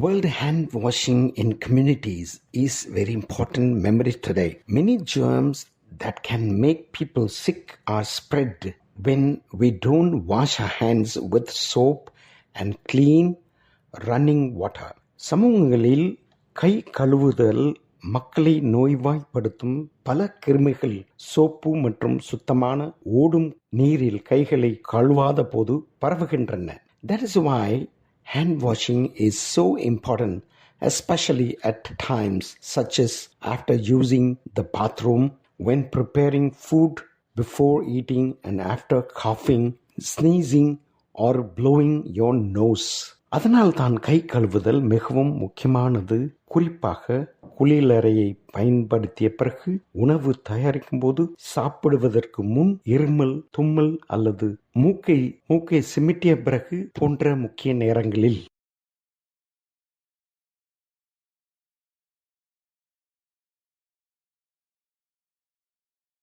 World Hand Washing in Communities is very important memory today. Many germs that can make people sick are spread when we don't wash our hands with soap and clean running water. சமூகங்களில் கை கழுவுதல் மக்களை நோய்வாய்ப்படுத்தும் பல கிருமிகள் soap மற்றும் சுத்தமான ஓடும் நீரில் கைகளை கழுவாத போது பரவுகின்றன. That is why hand washing is so important, especially at times such as after using the bathroom, when preparing food, before eating, and after coughing, sneezing, or blowing your nose. அதனால் தான் கை கழுவுதல் மிகவும் முக்கியமானது. குறிப்பாக குளியலறையை பயன்படுத்திய பிறகு, உணவு தயாரிக்கும் போது, சாப்பிடுவதற்கு முன், இருமல், தும்மல் அல்லது மூக்கை சிமிட்டிய பிறகு போன்ற முக்கிய நேரங்களில்.